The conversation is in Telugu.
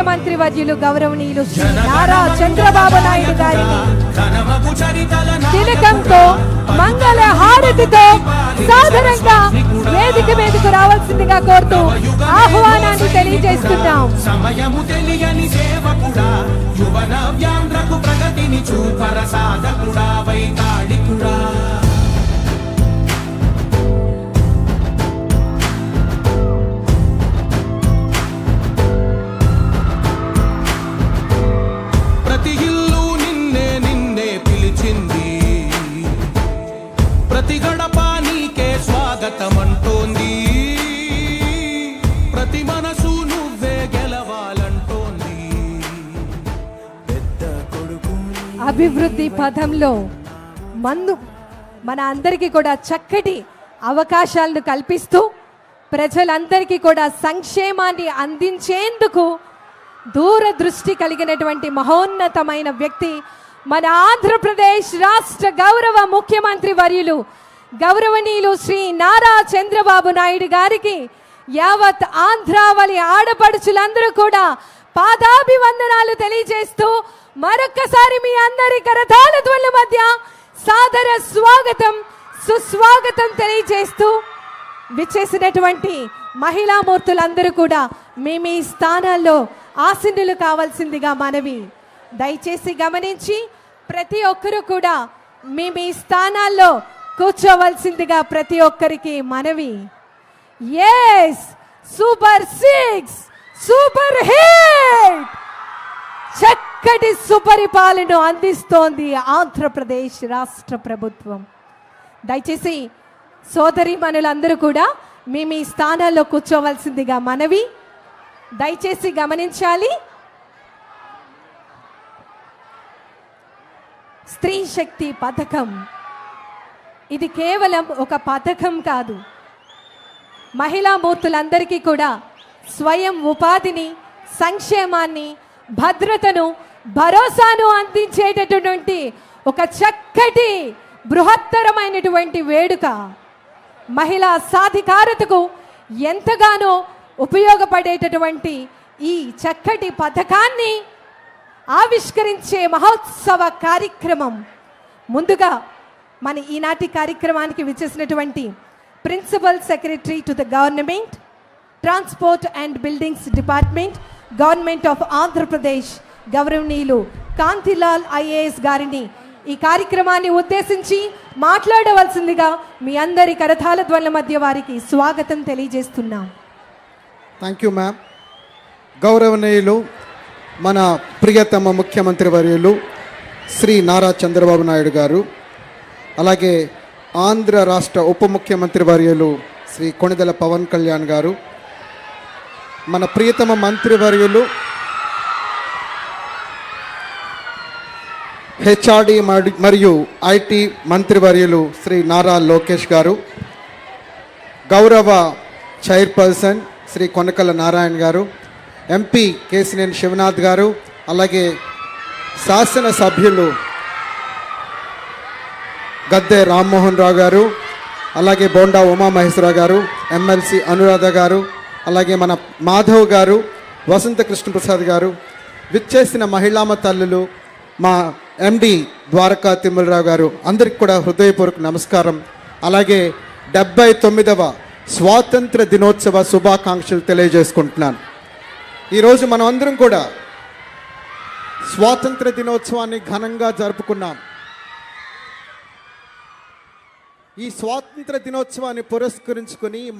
ముఖ్యమంత్రి వర్యులు గౌరవనీయులు శ్రీ నారా చంద్రబాబు నాయుడు గారిని తిలకంతో మంగళ హారతితో సాధారణంగా వేదిక మీదకు రావాల్సిందిగా కోరుతూ ఆహ్వానాన్ని తెలియజేస్తున్నాం. సమయము తెలియని సేవకుడా, యువన వ్యాంధ్రకు ప్రగతిని చూపర సాధకుడా, వైతాళికుడా. ప్రతి ఇల్లు నిన్నే నిన్నే పిలిచింది, ప్రతి గడప నీకే స్వాగతమంటోంది, ప్రతి మనసు నువ్వే గెలవాలంటోంది. పెద్ద కొడుకు అభివృద్ధి పథంలో మన అందరికీ కూడా చక్కటి అవకాశాలను కల్పిస్తూ ప్రజలందరికీ కూడా సంక్షేమాన్ని అందించేందుకు దూరదృష్టి కలిగినటువంటి మహోన్నతమైన వ్యక్తి మన ఆంధ్రప్రదేశ్ రాష్ట్ర గౌరవ ముఖ్యమంత్రి వర్యులు గౌరవనీయులు శ్రీ నారా చంద్రబాబు నాయుడు గారికి యావత్ ఆంధ్రావళి ఆడపడుచులందరూ కూడా పాదాభివందనాలు తెలియజేస్తూ మరొక్కసారి మీ అందరి కరతాళ ధ్వనుల మధ్య సాదర స్వాగతం సుస్వాగతం తెలియజేస్తూ విచ్చేసినటువంటి మహిళా మూర్తులందరూ కూడా మీ స్థానాల్లో ఆసీనులు కావాల్సిందిగా మనవి. దయచేసి గమనించి ప్రతి ఒక్కరూ కూడా మీ స్థానాల్లో కూర్చోవలసిందిగా ప్రతి ఒక్కరికి మనవి. ఎస్, సూపర్ 6 సూపర్ హిట్ చక్కటి సుపరిపాలన అందిస్తోంది ఆంధ్రప్రదేశ్ రాష్ట్ర ప్రభుత్వం. దయచేసి సోదరీమణులందరూ కూడా మీ స్థానాల్లో కూర్చోవలసిందిగా మనవి. దయచేసి గమనించాలి. స్త్రీ శక్తి పథకం ఇది కేవలం ఒక పథకం కాదు, మహిళా మూర్తులందరికీ కూడా స్వయం ఉపాధిని, సంక్షేమాన్ని, భద్రతను, భరోసాను అందించేటటువంటి ఒక చక్కటి బృహత్తరమైనటువంటి వేడుక. మహిళా సాధికారతకు ఎంతగానో ఉపయోగపడేటటువంటి ఈ చక్కటి పథకాన్ని ఆవిష్కరించే మహోత్సవ కార్యక్రమం. ముందుగా మన ఈనాటి కార్యక్రమానికి విచ్చేసినటువంటి principal secretary to the government, transport and buildings department, government of Andhra Pradesh గౌరవనీయులు కాంతిలాల్ ఐఏఎస్ గారిని ఈ కార్యక్రమాన్ని ఉద్దేశించి మాట్లాడవలసిందిగా మీ అందరి కరతాళ ధ్వనుల మధ్య వారికి స్వాగతం తెలియజేస్తున్నాం. Thank you ma'am. గౌరవనీయులు మన ప్రియతమ ముఖ్యమంత్రి వర్యులు శ్రీ నారా చంద్రబాబు నాయుడు గారు, అలాగే ఆంధ్ర రాష్ట్ర ఉప ముఖ్యమంత్రి వర్యులు శ్రీ కొణిదెల పవన్ కళ్యాణ్ గారు, మన ప్రియతమ మంత్రి వర్యులు హెచ్ఆర్డి మరియు ఐటీ మంత్రివర్యులు శ్రీ నారా లోకేష్ గారు, గౌరవ చైర్పర్సన్ శ్రీ కొనకల నారాయణ గారు, ఎంపీ కేసినేని శివనాథ్ గారు, అలాగే శాసనసభ్యులు గద్దె రామ్మోహన్ రావు గారు, అలాగే బోండా ఉమామహేశ్వరరావు గారు, ఎమ్మెల్సీ అనురాధ గారు, అలాగే మన మాధవ్ గారు, వసంత కృష్ణప్రసాద్ గారు, విచ్చేసిన మహిళామ తల్లులు, మా ఎండి ద్వారకా తిమ్మలరావు గారు, అందరికి కూడా హృదయపూర్వక నమస్కారం. అలాగే 79వ స్వాతంత్ర దినోత్సవ శుభాకాంక్షలు తెలియజేసుకుంటున్నాను. ఈరోజు మనం అందరం కూడా స్వాతంత్ర దినోత్సవాన్ని ఘనంగా జరుపుకున్నాం. ఈ స్వాతంత్ర దినోత్సవాన్ని పురస్కరించుకొని